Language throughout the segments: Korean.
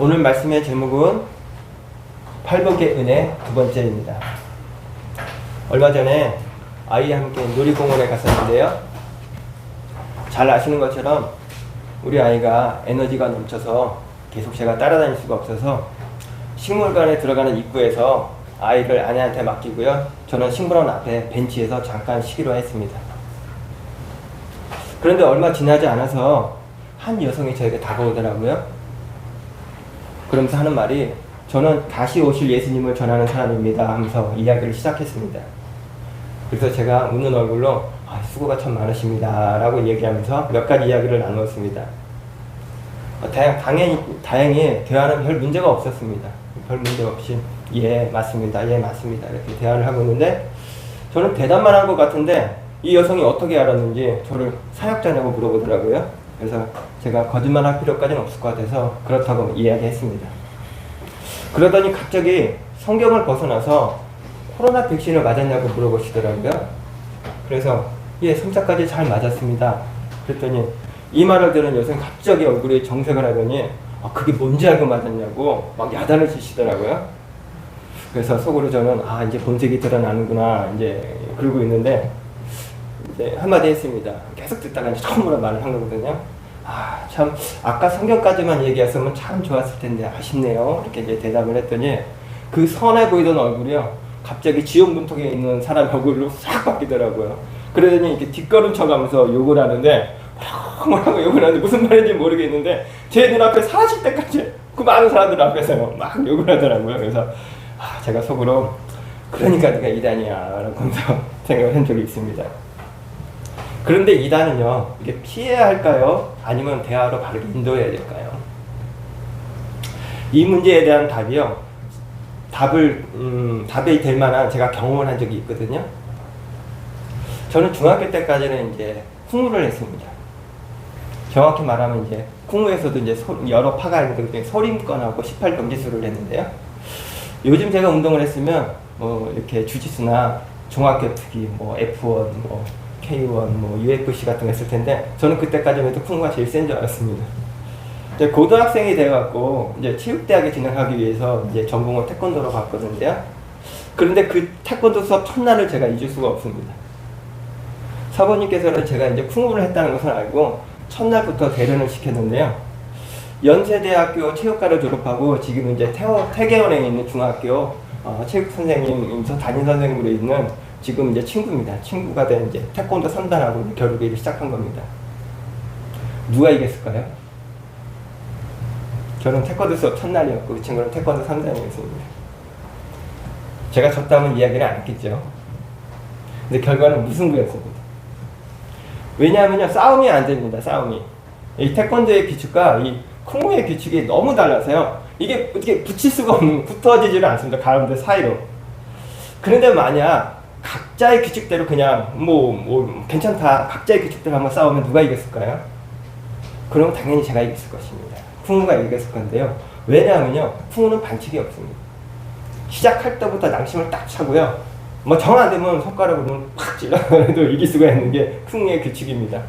오늘 말씀의 제목은 팔복의 은혜 두 번째입니다. 얼마 전에 아이와 함께 놀이공원에 갔었는데요. 잘 아시는 것처럼 우리 아이가 에너지가 넘쳐서 계속 제가 따라다닐 수가 없어서 식물관에 들어가는 입구에서 아이를 아내한테 맡기고요. 저는 식물원 앞에 벤치에서 잠깐 쉬기로 했습니다. 그런데 얼마 지나지 않아서 한 여성이 저에게 다가오더라고요. 그러면서 하는 말이 저는 다시 오실 예수님을 전하는 사람입니다 하면서 이야기를 시작했습니다. 그래서 제가 웃는 얼굴로 수고가 참 많으십니다 라고 얘기하면서 몇 가지 이야기를 나누었습니다. 다행히 대화는 별 문제가 없었습니다. 별 문제 없이 예 맞습니다 예 맞습니다 이렇게 대화를 하고 있는데 저는 대답만 한 것 같은데 이 여성이 어떻게 알았는지 저를 사역자냐고 물어보더라고요. 그래서 제가 거짓말할 필요까지는 없을 것 같아서 그렇다고 이야기했습니다. 그러더니 갑자기 성경을 벗어나서 코로나 백신을 맞았냐고 물어보시더라고요. 그래서 예 3차까지 잘 맞았습니다. 그랬더니 이 말을 들은 여성이 갑자기 얼굴에 정색을 하더니 그게 뭔지 알고 맞았냐고 막 야단을 치시더라고요. 그래서 속으로 저는 이제 본색이 드러나는구나 이제 그러고 있는데 이제 한마디 했습니다. 계속 듣다가 이제 처음으로 말을 한 거거든요. 참 아까 성경까지만 얘기했으면 참 좋았을 텐데 아쉽네요. 이렇게 이제 대답을 했더니 그 선해 보이던 얼굴이요 갑자기 지옥 문턱에 있는 사람 얼굴로 싹 바뀌더라고요. 그러더니 이렇게 뒷걸음 쳐가면서 욕을 하는데 뭐라고 욕을 하는데 무슨 말인지 모르겠는데 제 눈앞에 사라질 때까지 그 많은 사람들 앞에서 막 욕을 하더라고요. 그래서 제가 속으로 그러니까 네가 이단이야 라고 하면서 생각을 한 적이 있습니다. 그런데 이단은요 이게 피해야 할까요? 아니면 대화로 바르게 인도해야 될까요? 이 문제에 대한 답이 될 만한 제가 경험을 한 적이 있거든요. 저는 중학교 때까지는 이제 풍무를 했습니다. 정확히 말하면 이제 풍무에서도 이제 여러 파가 있는데 소림권하고 18경지수를 했는데요. 요즘 제가 운동을 했으면 뭐 이렇게 주짓수나 종합격 투기, 뭐 F1, 뭐 K1, 뭐 UFC 같은 거 했을 텐데 저는 그때까지만 해도 풍무가 제일 센 줄 알았습니다. 이제 고등학생이 돼갖고 이제 체육대학에 진학하기 위해서 이제 전공을 태권도로 갔거든요. 그런데 그 태권도 수업 첫날을 제가 잊을 수가 없습니다. 사부님께서는 제가 이제 풍무를 했다는 것을 알고 첫날부터 대련을 시켰는데요. 연세대학교 체육과를 졸업하고 지금 이제 태계원에 있는 중학교 체육 선생님이면서 담임 선생님으로 있는 지금 이제 친구입니다. 친구가 된 이제 태권도 3단하고 겨루기를 시작한 겁니다. 누가 이겼을까요? 저는 태권도 수업 첫날이었고 그 친구는 태권도 3단이었습니다. 제가 졌다면 이야기를 안 했겠죠. 근데 결과는 무승부였습니다. 왜냐하면요 싸움이 안 됩니다. 싸움이 이 태권도의 규칙과 이 쿵무의 규칙이 너무 달라서요 이게 어떻게 붙일 수가 없는 붙어지지를 않습니다. 가운데 사이로. 그런데 만약 각자의 규칙대로 그냥 괜찮다 각자의 규칙대로 한번 싸우면 누가 이겼을까요? 그러면 당연히 제가 이겼을 것입니다. 쿵무가 이겼을 건데요. 왜냐하면요 쿵무는 반칙이 없습니다. 시작할 때부터 낭심을 딱 차고요 뭐 정 안 되면 손가락으로 팍 찔러도 이길 수가 있는 게 쿵무의 규칙입니다.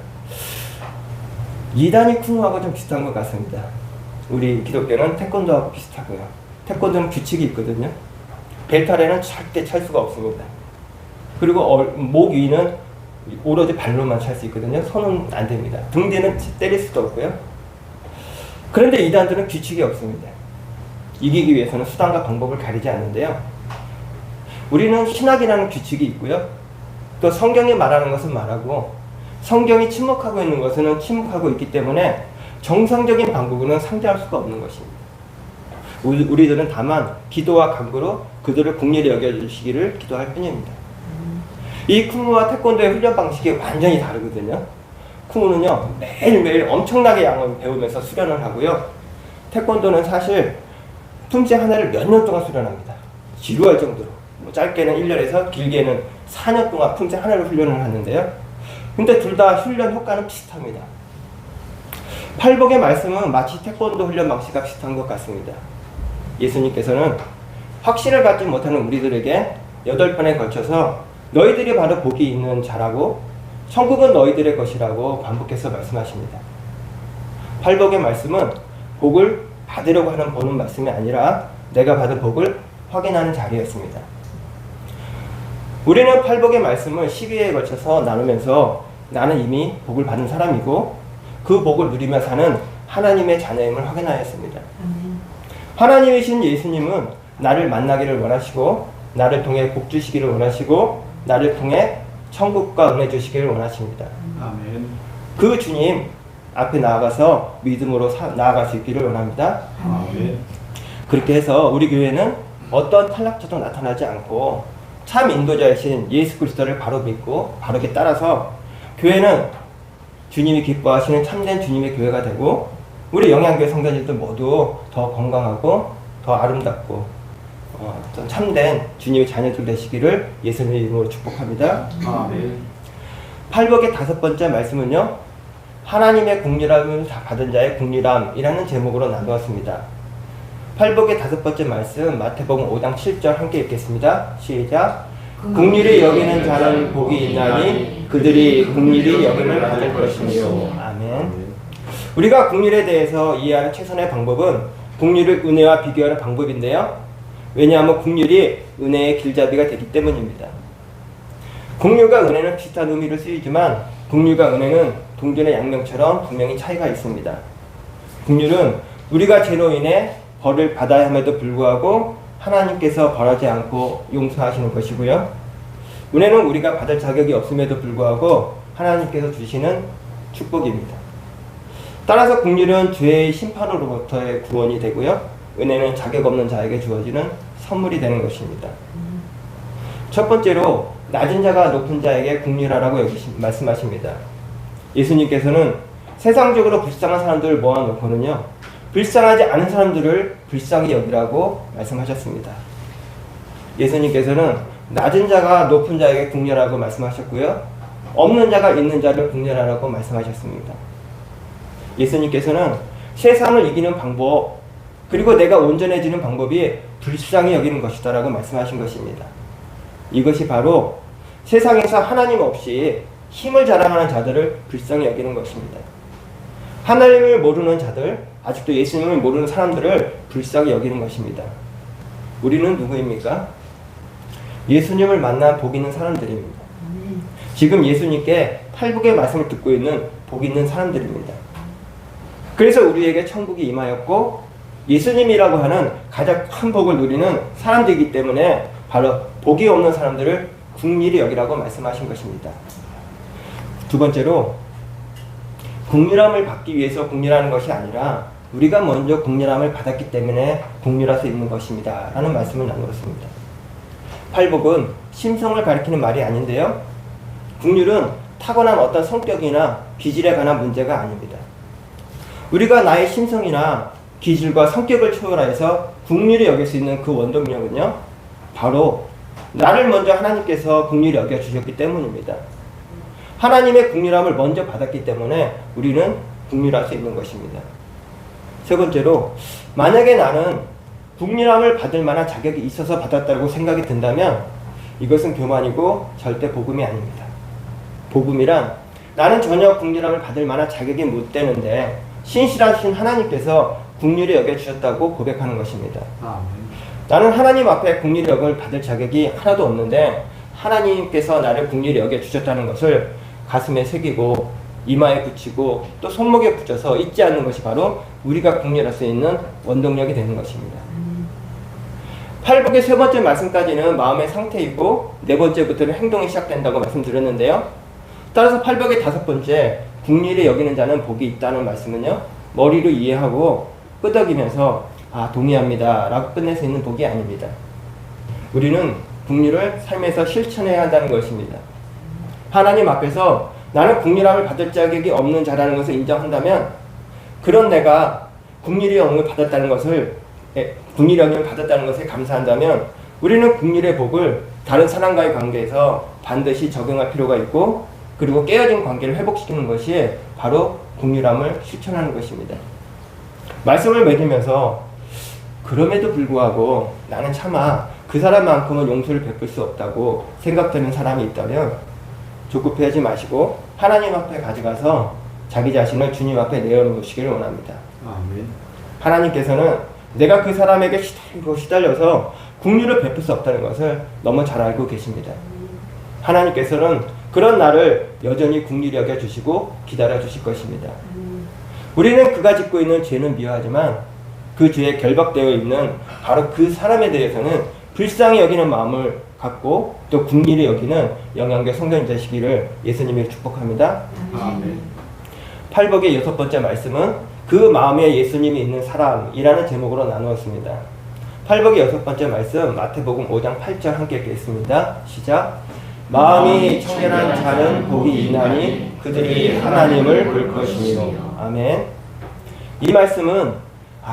이단이 쿵무하고 좀 비슷한 것 같습니다. 우리 기독교는 태권도하고 비슷하고요. 태권도는 규칙이 있거든요. 벨트 아래는 절대 찰 수가 없습니다. 그리고 목 위는 오로지 발로만 찰 수 있거든요. 손은 안 됩니다. 등 뒤는 때릴 수도 없고요. 그런데 이단들은 규칙이 없습니다. 이기기 위해서는 수단과 방법을 가리지 않는데요. 우리는 신학이라는 규칙이 있고요. 또 성경이 말하는 것은 말하고 성경이 침묵하고 있는 것은 침묵하고 있기 때문에 정상적인 방법으로는 상대할 수가 없는 것입니다. 우리들은 다만 기도와 간구로 그들을 긍휼히 여겨주시기를 기도할 뿐입니다. 이 쿵무와 태권도의 훈련 방식이 완전히 다르거든요. 쿵무는요 매일매일 엄청나게 양을 배우면서 수련을 하고요. 태권도는 사실 품새 하나를 몇 년 동안 수련합니다. 지루할 정도로. 짧게는 1년에서 길게는 4년 동안 품새 하나를 훈련을 하는데요. 근데 둘 다 훈련 효과는 비슷합니다. 팔복의 말씀은 마치 태권도 훈련 방식과 비슷한 것 같습니다. 예수님께서는 확신을 갖지 못하는 우리들에게 8번에 걸쳐서 너희들이 바로 복이 있는 자라고 천국은 너희들의 것이라고 반복해서 말씀하십니다. 팔복의 말씀은 복을 받으려고 보는 말씀이 아니라 내가 받은 복을 확인하는 자리였습니다. 우리는 팔복의 말씀을 12회에 걸쳐서 나누면서 나는 이미 복을 받은 사람이고 그 복을 누리며 사는 하나님의 자녀임을 확인하였습니다. 하나님이신 예수님은 나를 만나기를 원하시고 나를 통해 복 주시기를 원하시고 나를 통해 천국과 은혜 주시기를 원하십니다. 아멘. 그 주님 앞에 나아가서 믿음으로 나아갈 수 있기를 원합니다. 아멘. 그렇게 해서 우리 교회는 어떤 탈락자도 나타나지 않고 참 인도자이신 예수 그리스도를 바로 믿고 바르게 따라서 교회는 주님이 기뻐하시는 참된 주님의 교회가 되고 우리 영양교회 성도님들 모두 더 건강하고 더 아름답고 참된 주님의 자녀들 되시기를 예수님의 이름으로 축복합니다. 아멘. 팔복의 5번째 말씀은요, 하나님의 국률함을 받은 자의 국률함이라는 제목으로 나누었습니다. 팔복의 5번째 말씀 마태복음 5장 7절 함께 읽겠습니다. 시작. 국률이 여기는 자는 복이 있나니 그들이 국률이 여김을 받을 것이며. 아멘. 우리가 국률에 대해서 이해하는 최선의 방법은 국률을 은혜와 비교하는 방법인데요. 왜냐하면 국률이 은혜의 길잡이가 되기 때문입니다. 국률과 은혜는 비슷한 의미로 쓰이지만 국률과 은혜는 동전의 양면처럼 분명히 차이가 있습니다. 국률은 우리가 죄로 인해 벌을 받아야 함에도 불구하고 하나님께서 벌하지 않고 용서하시는 것이고요. 은혜는 우리가 받을 자격이 없음에도 불구하고 하나님께서 주시는 축복입니다. 따라서 국률은 죄의 심판으로부터의 구원이 되고요. 은혜는 자격 없는 자에게 주어지는 선물이 되는 것입니다. 첫 번째로 낮은 자가 높은 자에게 국률하라고 말씀하십니다. 예수님께서는 세상적으로 불쌍한 사람들을 모아놓고는요, 불쌍하지 않은 사람들을 불쌍히 여기라고 말씀하셨습니다. 예수님께서는 낮은 자가 높은 자에게 국률하라고 말씀하셨고요, 없는 자가 있는 자를 국률하라고 말씀하셨습니다. 예수님께서는 세상을 이기는 방법, 그리고 내가 온전해지는 방법이 불쌍히 여기는 것이다 라고 말씀하신 것입니다. 이것이 바로 세상에서 하나님 없이 힘을 자랑하는 자들을 불쌍히 여기는 것입니다. 하나님을 모르는 자들, 아직도 예수님을 모르는 사람들을 불쌍히 여기는 것입니다. 우리는 누구입니까? 예수님을 만난 복 있는 사람들입니다. 지금 예수님께 팔복의 말씀을 듣고 있는 복 있는 사람들입니다. 그래서 우리에게 천국이 임하였고 예수님이라고 하는 가장 큰 복을 누리는 사람들이기 때문에 바로 복이 없는 사람들을 국률이 여기라고 말씀하신 것입니다. 두 번째로 국률함을 받기 위해서 국률하는 것이 아니라 우리가 먼저 국률함을 받았기 때문에 국률할 수 있는 것입니다 라는 말씀을 나누었습니다. 팔복은 심성을 가리키는 말이 아닌데요, 국률은 타고난 어떤 성격이나 기질에 관한 문제가 아닙니다. 우리가 나의 심성이나 기질과 성격을 초월해서 국률이 여길 수 있는 그 원동력은요, 바로 나를 먼저 하나님께서 국률이 여겨주셨기 때문입니다. 하나님의 국률함을 먼저 받았기 때문에 우리는 국률할 수 있는 것입니다. 세 번째로, 만약에 나는 국률함을 받을 만한 자격이 있어서 받았다고 생각이 든다면 이것은 교만이고 절대 복음이 아닙니다. 복음이란 나는 전혀 국률함을 받을 만한 자격이 못 되는데 신실하신 하나님께서 국률이 여겨주셨다고 고백하는 것입니다. 나는 하나님 앞에 국률이 여김을 받을 자격이 하나도 없는데 하나님께서 나를 국률이 여겨주셨다는 것을 가슴에 새기고 이마에 붙이고 또 손목에 붙여서 잊지 않는 것이 바로 우리가 국률할 수 있는 원동력이 되는 것입니다. 팔복의 세 번째 말씀까지는 마음의 상태이고 네 번째부터는 행동이 시작된다고 말씀드렸는데요. 따라서 팔복의 5번째 국률이 여기는 자는 복이 있다는 말씀은요, 머리로 이해하고 끄덕이면서 동의합니다 라고 끝낼 수 있는 복이 아닙니다. 우리는 국률을 삶에서 실천해야 한다는 것입니다. 하나님 앞에서 나는 국률함을 받을 자격이 없는 자라는 것을 인정한다면, 그런 내가 국률의 영을 받았다는 것을 감사한다면 우리는 국률의 복을 다른 사람과의 관계에서 반드시 적용할 필요가 있고, 그리고 깨어진 관계를 회복시키는 것이 바로 국률함을 실천하는 것입니다. 말씀을 맺으면서 그럼에도 불구하고 나는 차마 그 사람만큼은 용서를 베풀 수 없다고 생각되는 사람이 있다면 조급해하지 마시고 하나님 앞에 가져가서 자기 자신을 주님 앞에 내어놓으시기를 원합니다. 아멘. 하나님께서는 내가 그 사람에게 시달려서 긍휼을 베풀 수 없다는 것을 너무 잘 알고 계십니다. 하나님께서는 그런 나를 여전히 긍휼히 여겨 주시고 기다려 주실 것입니다. 우리는 그가 짓고 있는 죄는 미워하지만 그 죄에 결박되어 있는 바로 그 사람에 대해서는 불쌍히 여기는 마음을 갖고 또 긍휼히 여기는 영양교회 성도님 되시기를 예수님이 축복합니다. 아멘. 팔복의 6번째 말씀은 그 마음에 예수님이 있는 사람이라는 제목으로 나누었습니다. 팔복의 6번째 말씀 마태복음 5장 8절 함께 읽겠습니다. 시작. 마음이 청결한 자는 복이 있나니 그들이 하나님을 볼 것이며. 아멘. 이 말씀은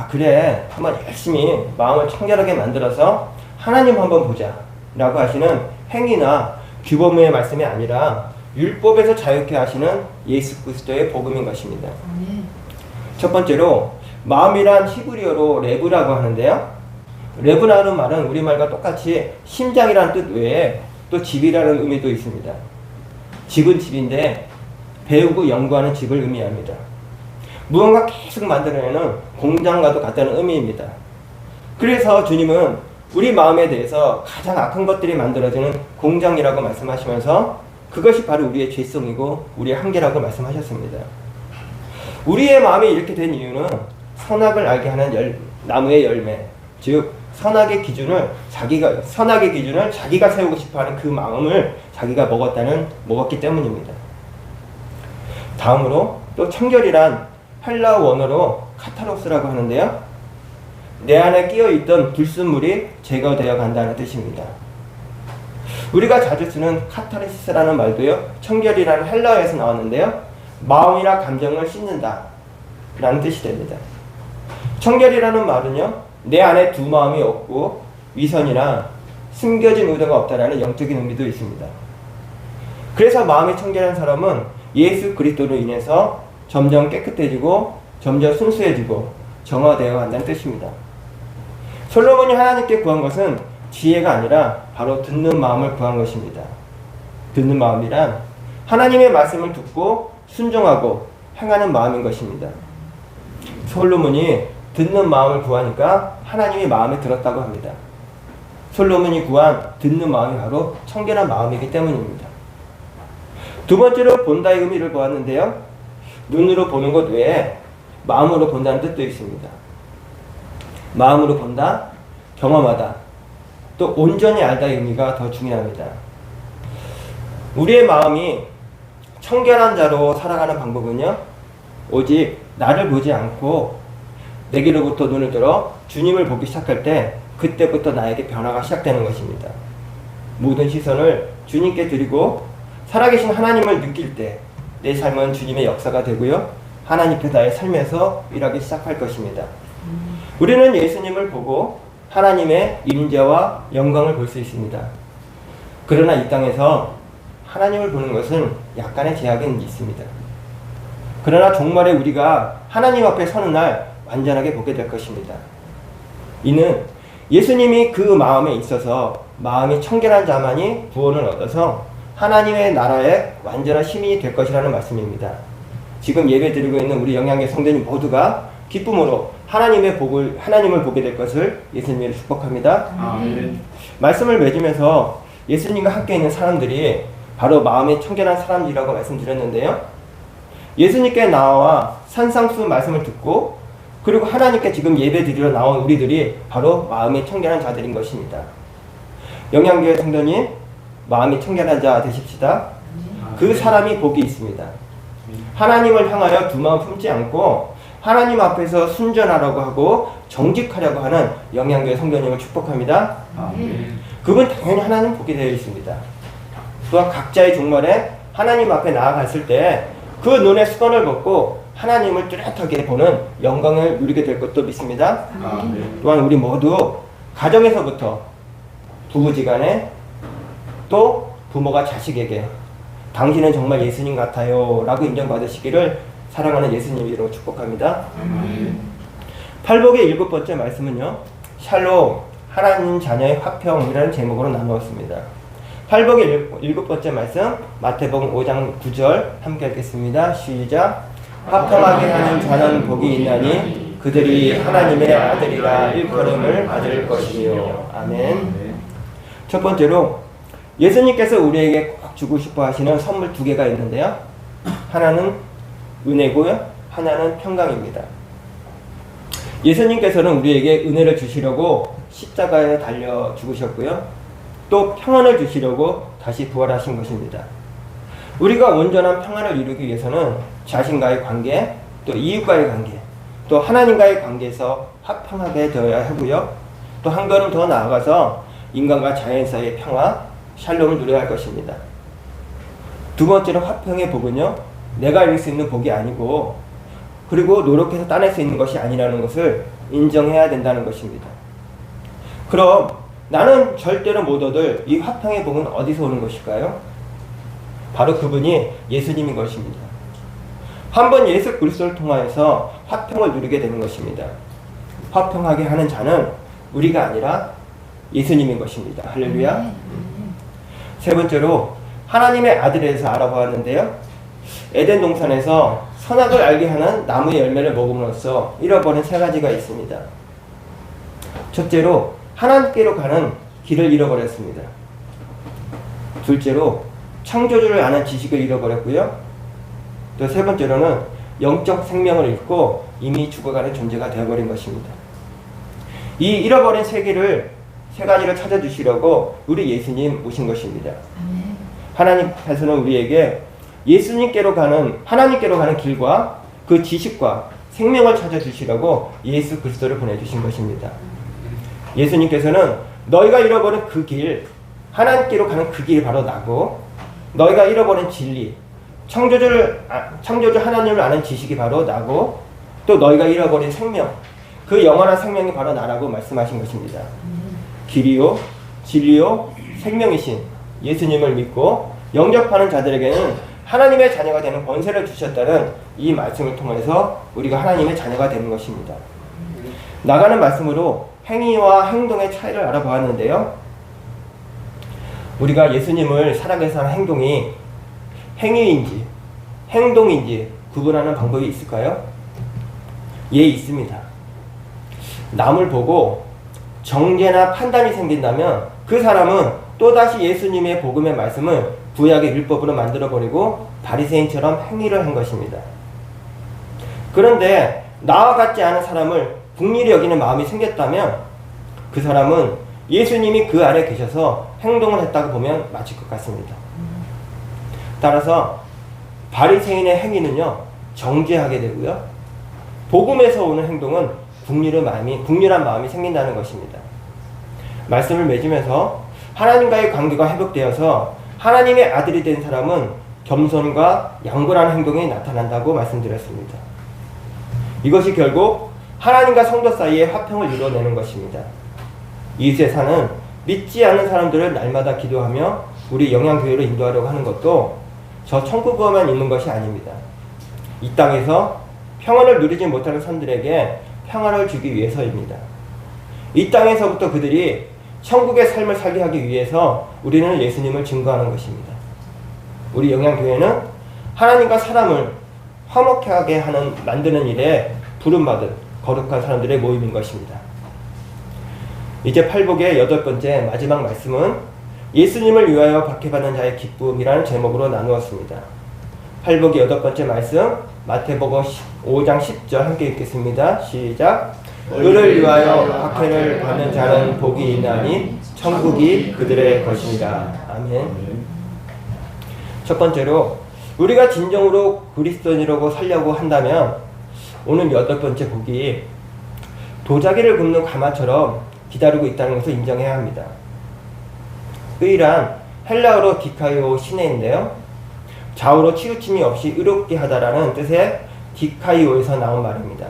그래 한번 열심히 마음을 청결하게 만들어서 하나님 한번 보자 라고 하시는 행위나 규범의 말씀이 아니라 율법에서 자유케 하시는 예수 그리스도의 복음인 것입니다. 첫 번째로 마음이란 히브리어로 레브라고 하는데요. 레브라는 말은 우리말과 똑같이 심장이라는 뜻 외에 또 집이라는 의미도 있습니다. 집은 집인데 배우고 연구하는 집을 의미합니다. 무언가 계속 만들어내는 공장과도 같다는 의미입니다. 그래서 주님은 우리 마음에 대해서 가장 악한 것들이 만들어지는 공장이라고 말씀하시면서 그것이 바로 우리의 죄성이고 우리의 한계라고 말씀하셨습니다. 우리의 마음이 이렇게 된 이유는 선악을 알게 하는 나무의 열매, 즉 선악의 기준을 자기가 세우고 싶어하는 그 마음을 자기가 먹었기 때문입니다. 다음으로 또 청결이란 헬라어 원어로 카타로스라고 하는데요. 내 안에 끼어있던 불순물이 제거되어 간다는 뜻입니다. 우리가 자주 쓰는 카타르시스라는 말도요. 청결이라는 헬라어에서 나왔는데요. 마음이나 감정을 씻는다 라는 뜻이 됩니다. 청결이라는 말은요. 내 안에 두 마음이 없고 위선이나 숨겨진 의도가 없다라는 영적인 의미도 있습니다. 그래서 마음이 청결한 사람은 예수 그리스도로 인해서 점점 깨끗해지고 점점 순수해지고 정화되어 간다는 뜻입니다. 솔로몬이 하나님께 구한 것은 지혜가 아니라 바로 듣는 마음을 구한 것입니다. 듣는 마음이란 하나님의 말씀을 듣고 순종하고 행하는 마음인 것입니다. 솔로몬이 듣는 마음을 구하니까 하나님이 마음에 들었다고 합니다. 솔로몬이 구한 듣는 마음이 바로 청결한 마음이기 때문입니다. 두 번째로 본다의 의미를 보았는데요. 눈으로 보는 것 외에 마음으로 본다는 뜻도 있습니다. 마음으로 본다, 경험하다, 또 온전히 알다의 의미가 더 중요합니다. 우리의 마음이 청결한 자로 살아가는 방법은요. 오직 나를 보지 않고 내게로부터 눈을 들어 주님을 보기 시작할 때 그때부터 나에게 변화가 시작되는 것입니다. 모든 시선을 주님께 드리고 살아계신 하나님을 느낄 때 내 삶은 주님의 역사가 되고요. 하나님께서 나의 삶에서 일하기 시작할 것입니다. 우리는 예수님을 보고 하나님의 임재와 영광을 볼 수 있습니다. 그러나 이 땅에서 하나님을 보는 것은 약간의 제약은 있습니다. 그러나 종말에 우리가 하나님 앞에 서는 날 완전하게 보게 될 것입니다. 이는 예수님이 그 마음에 있어서 마음이 청결한 자만이 구원을 얻어서 하나님의 나라의 완전한 시민이 될 것이라는 말씀입니다. 지금 예배드리고 있는 우리 영양의 성도님 모두가 기쁨으로 하나님을 보게 될 것을 예수님이 축복합니다. 아멘. 말씀을 맺으면서 예수님과 함께 있는 사람들이 바로 마음이 청결한 사람들이라고 말씀드렸는데요. 예수님께 나와 산상수 말씀을 듣고 그리고 하나님께 지금 예배드리러 나온 우리들이 바로 마음이 청결한 자들인 것입니다. 영양교회 성도님 마음이 청결한 자 되십시다. 그 사람이 복이 있습니다. 하나님을 향하여 두 마음 품지 않고 하나님 앞에서 순전하라고 하고 정직하려고 하는 영양교회 성도님을 축복합니다. 그분 당연히 하나님 복이 되어 있습니다. 또한 각자의 종말에 하나님 앞에 나아갔을 때 그 눈의 수건을 벗고 하나님을 뚜렷하게 보는 영광을 누리게 될 것도 믿습니다. 또한 우리 모두 가정에서부터 부부지간에 또 부모가 자식에게 당신은 정말 예수님 같아요 라고 인정받으시기를 사랑하는 예수님 이름으로 축복합니다. 팔복의 7번째 말씀은요. 샬롬 하나님 자녀의 화평이라는 제목으로 나누었습니다. 팔복의 7번째 말씀 마태복음 5장 9절 함께 읽겠습니다. 시작. 화평하게 하는 자는 복이 있나니 그들이 하나님의 아들이라 일컬음을 받을 것이며. 아멘. 첫 번째로 예수님께서 우리에게 꼭 주고 싶어 하시는 선물 두 개가 있는데요. 하나는 은혜고요. 하나는 평강입니다. 예수님께서는 우리에게 은혜를 주시려고 십자가에 달려 죽으셨고요. 또 평안을 주시려고 다시 부활하신 것입니다. 우리가 온전한 평안을 이루기 위해서는 자신과의 관계, 또 이웃과의 관계, 또 하나님과의 관계에서 화평하게 되어야 하고요. 또 한 걸음 더 나아가서 인간과 자연 사이의 평화, 샬롬을 누려야 할 것입니다. 두 번째로 화평의 복은요, 내가 이룰 수 있는 복이 아니고, 그리고 노력해서 따낼 수 있는 것이 아니라는 것을 인정해야 된다는 것입니다. 그럼 나는 절대로 못 얻을 이 화평의 복은 어디서 오는 것일까요? 바로 그분이 예수님인 것입니다. 한번 예수 그리스도를 통하여서 화평을 누리게 되는 것입니다. 화평하게 하는 자는 우리가 아니라 예수님인 것입니다. 할렐루야. 세 번째로 하나님의 아들에 대해서 알아보았는데요. 에덴 동산에서 선악을 알게 하는 나무의 열매를 먹음으로써 잃어버린 세 가지가 있습니다. 첫째로 하나님께로 가는 길을 잃어버렸습니다. 둘째로 창조주를 아는 지식을 잃어버렸고요. 또 세 번째로는 영적 생명을 잃고 이미 죽어가는 존재가 되어버린 것입니다. 이 잃어버린 세 가지를 찾아주시려고 우리 예수님 오신 것입니다. 하나님께서는 우리에게 하나님께로 가는 길과 그 지식과 생명을 찾아주시려고 예수 그리스도를 보내주신 것입니다. 예수님께서는 너희가 잃어버린 그 길, 하나님께로 가는 그 길이 바로 나고, 너희가 잃어버린 진리, 창조주 하나님을 아는 지식이 바로 나고, 또 너희가 잃어버린 생명, 그 영원한 생명이 바로 나라고 말씀하신 것입니다. 길이요, 진리요, 생명이신 예수님을 믿고 영접하는 자들에게는 하나님의 자녀가 되는 권세를 주셨다는 이 말씀을 통해서 우리가 하나님의 자녀가 되는 것입니다. 나가는 말씀으로 행위와 행동의 차이를 알아보았는데요. 우리가 예수님을 살아가서 하는 행동이 행위인지 행동인지 구분하는 방법이 있을까요? 예, 있습니다. 남을 보고 정죄나 판단이 생긴다면 그 사람은 또다시 예수님의 복음의 말씀을 구약의 율법으로 만들어버리고 바리새인처럼 행위를 한 것입니다. 그런데 나와 같지 않은 사람을 긍휼히 여기는 마음이 생겼다면 그 사람은 예수님이 그 안에 계셔서 행동을 했다고 보면 맞을 것 같습니다. 따라서 바리새인의 행위는요, 정죄하게 되고요, 복음에서 오는 행동은 긍휼한 마음이 생긴다는 것입니다. 말씀을 맺으면서 하나님과의 관계가 회복되어서 하나님의 아들이 된 사람은 겸손과 양보라는 행동이 나타난다고 말씀드렸습니다. 이것이 결국 하나님과 성도 사이의 화평을 이루어내는 것입니다. 이 세상은 믿지 않는 사람들을 날마다 기도하며 우리 영양교회로 인도하려고 하는 것도 저 천국에만 있는 것이 아닙니다. 이 땅에서 평안을 누리지 못하는 사람들에게 평안을 주기 위해서입니다. 이 땅에서부터 그들이 천국의 삶을 살게 하기 위해서 우리는 예수님을 증거하는 것입니다. 우리 영양교회는 하나님과 사람을 화목하게 만드는 일에 부름받은 거룩한 사람들의 모임인 것입니다. 이제 팔복의 8번째 마지막 말씀은 예수님을 위하여 박해받는 자의 기쁨이라는 제목으로 나누었습니다. 팔복의 8번째 말씀 마태복음 5장 10절 함께 읽겠습니다. 시작. 그를 위하여 박해를 받는 자는 복이 있나니 천국이 그들의 것이니라. 아멘. 첫 번째로 우리가 진정으로 그리스도인이라고 살려고 한다면 오늘 8번째 복이 도자기를 굽는 가마처럼 기다리고 있다는 것을 인정해야 합니다. 의란 헬라어로 디카이오 시네인데요. 좌우로 치우침이 없이 의롭게 하다라는 뜻의 디카이오에서 나온 말입니다.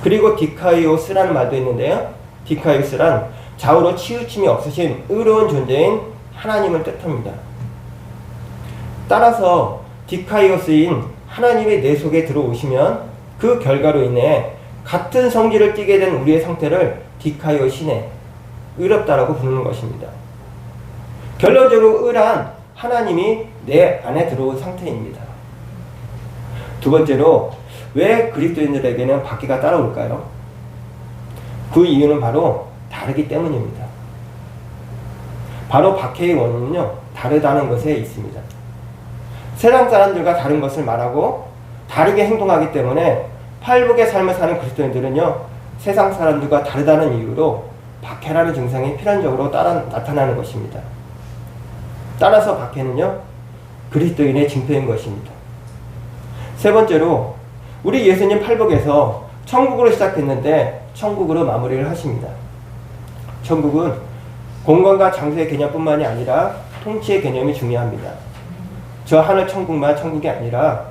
그리고 디카이오스라는 말도 있는데요. 디카이오스란 좌우로 치우침이 없으신 의로운 존재인 하나님을 뜻합니다. 따라서 디카이오스인 하나님이 내 속에 들어오시면 그 결과로 인해 같은 성질을 띠게 된 우리의 상태를 디카이오시네, 의롭다라고 부르는 것입니다. 결론적으로 의란 하나님이 내 안에 들어온 상태입니다. 두 번째로 왜 그리스도인들에게는 박해가 따라올까요? 그 이유는 바로 다르기 때문입니다. 바로 박해의 원인은요, 다르다는 것에 있습니다. 세상 사람들과 다른 것을 말하고 다르게 행동하기 때문에 팔복의 삶을 사는 그리스도인들은요, 세상 사람들과 다르다는 이유로 박해라는 증상이 필연적으로 나타나는 것입니다. 따라서 박해는요, 그리스도인의 징표인 것입니다. 세 번째로, 우리 예수님 팔복에서 천국으로 시작했는데 천국으로 마무리를 하십니다. 천국은 공간과 장소의 개념뿐만이 아니라 통치의 개념이 중요합니다. 저 하늘 천국만 천국이 아니라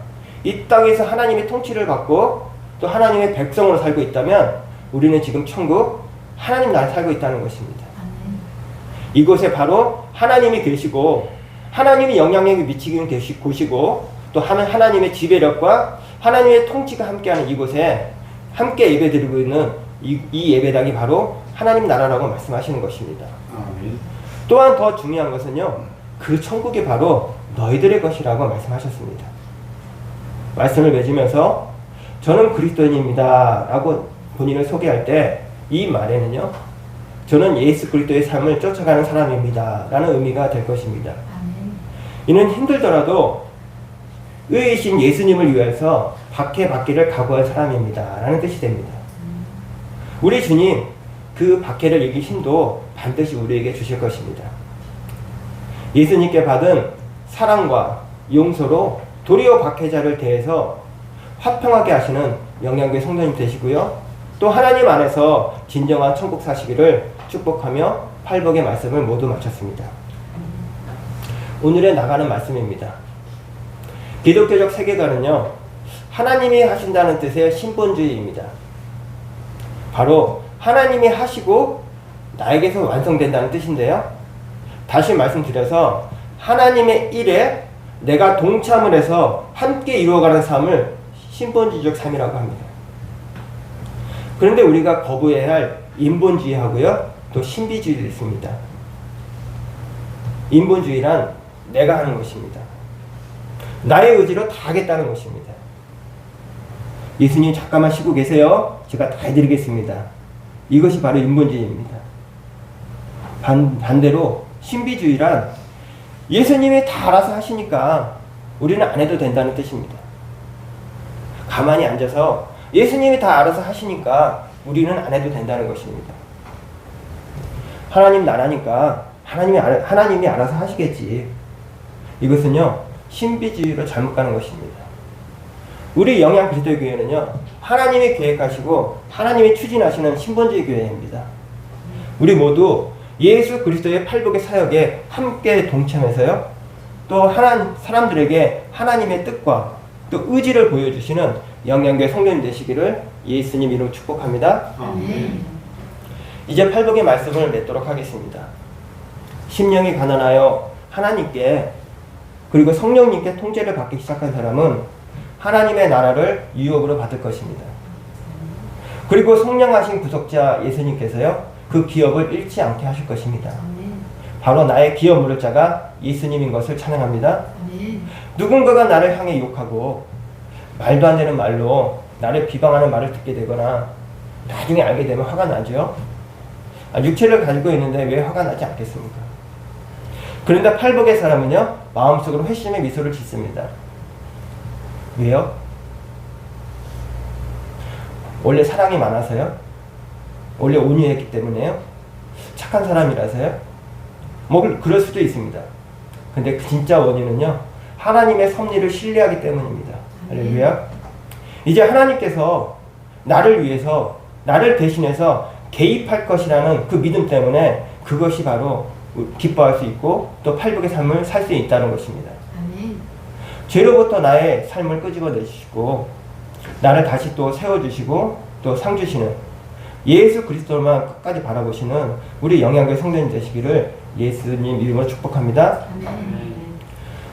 이 땅에서 하나님의 통치를 받고 또 하나님의 백성으로 살고 있다면 우리는 지금 천국, 하나님 나라에 살고 있다는 것입니다. 이곳에 바로 하나님이 계시고 하나님이 영향력을 미치기는 곳이고 또 하나님의 지배력과 하나님의 통치가 함께하는 이곳에 함께 예배드리고 있는 이 예배당이 바로 하나님 나라라고 말씀하시는 것입니다. 또한 더 중요한 것은요, 그 천국이 바로 너희들의 것이라고 말씀하셨습니다. 말씀을 맺으면서 저는 그리스도인입니다 라고 본인을 소개할 때 이 말에는요, 저는 예수 그리스도의 삶을 쫓아가는 사람입니다 라는 의미가 될 것입니다. 이는 힘들더라도 의이신 예수님을 위해서 박해받기를 각오할 사람입니다 라는 뜻이 됩니다. 우리 주님 그 박해를 이길 힘도 반드시 우리에게 주실 것입니다. 예수님께 받은 사랑과 용서로 도리어 박해자를 대해서 화평하게 하시는 영양교회 성도님 되시고요, 또 하나님 안에서 진정한 천국 사시기를 축복하며 팔복의 말씀을 모두 마쳤습니다. 오늘의 나가는 말씀입니다. 기독교적 세계관은요, 하나님이 하신다는 뜻의 신본주의입니다. 바로 하나님이 하시고 나에게서 완성된다는 뜻인데요, 다시 말씀드려서 하나님의 일에 내가 동참을 해서 함께 이루어가는 삶을 신본주의적 삶이라고 합니다. 그런데 우리가 거부해야 할 인본주의하고요, 또 신비주의도 있습니다. 인본주의란 내가 하는 것입니다. 나의 의지로 다 하겠다는 것입니다. 예수님 잠깐만 쉬고 계세요. 제가 다 해드리겠습니다. 이것이 바로 인본주의입니다. 반대로 신비주의란 예수님이 다 알아서 하시니까 우리는 안 해도 된다는 뜻입니다. 가만히 앉아서 예수님이 다 알아서 하시니까 우리는 안 해도 된다는 것입니다. 하나님 나라니까 하나님이 알아서 하시겠지. 이것은요, 신비주의로 잘못 가는 것입니다. 우리 영양 그리스도의 교회는요, 하나님이 계획하시고 하나님이 추진하시는 신본주의 교회입니다. 우리 모두 예수 그리스도의 팔복의 사역에 함께 동참해서요, 또 사람들에게 하나님의 뜻과 또 의지를 보여주시는 영양교회 성도님 되시기를 예수님 이름으로 축복합니다. 이제 팔복의 말씀을 맺도록 하겠습니다. 심령이 가난하여 하나님께 그리고 성령님께 통제를 받기 시작한 사람은 하나님의 나라를 유업으로 받을 것입니다. 그리고 성령하신 구속자 예수님께서요, 그 기업을 잃지 않게 하실 것입니다. 바로 나의 기업 물을 자가 예수님인 것을 찬양합니다. 누군가가 나를 향해 욕하고 말도 안 되는 말로 나를 비방하는 말을 듣게 되거나 나중에 알게 되면 화가 나죠. 육체를 가지고 있는데 왜 화가 나지 않겠습니까? 그런데 팔복의 사람은요, 마음속으로 회심의 미소를 짓습니다. 왜요? 원래 사랑이 많아서요? 원래 온유했기 때문에요? 착한 사람이라서요? 뭐 그럴 수도 있습니다. 근데 그 진짜 원인은요, 하나님의 섭리를 신뢰하기 때문입니다. 할렐루야. 이제 하나님께서 나를 위해서 나를 대신해서 개입할 것이라는 그 믿음 때문에 그것이 바로 기뻐할 수 있고 또 팔복의 삶을 살 수 있다는 것입니다. 죄로부터 나의 삶을 끄집어내시고 나를 다시 또 세워주시고 또 상 주시는 예수 그리스도만 끝까지 바라보시는 우리 영양교회 성도님 되시기를 예수님 이름으로 축복합니다.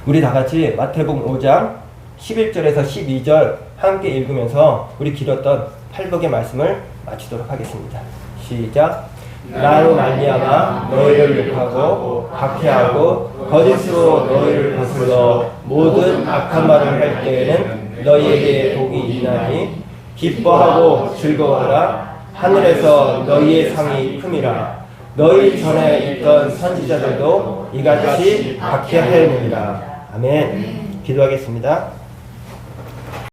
우리 다 같이 마태복음 5장 11절에서 12절 함께 읽으면서 우리 길었던 팔복의 말씀을 마치도록 하겠습니다. 시작. 나로 말미암아 너희를 욕하고 박해하고 거짓으로 너희를 거슬러 모든 악한 말을 할 때에는 너희에게 복이 있나니 기뻐하고 즐거워하라. 하늘에서 너희의 상이 큼이라. 너희 전에 있던 선지자들도 이같이 박해하였느니라. 아멘. 기도하겠습니다.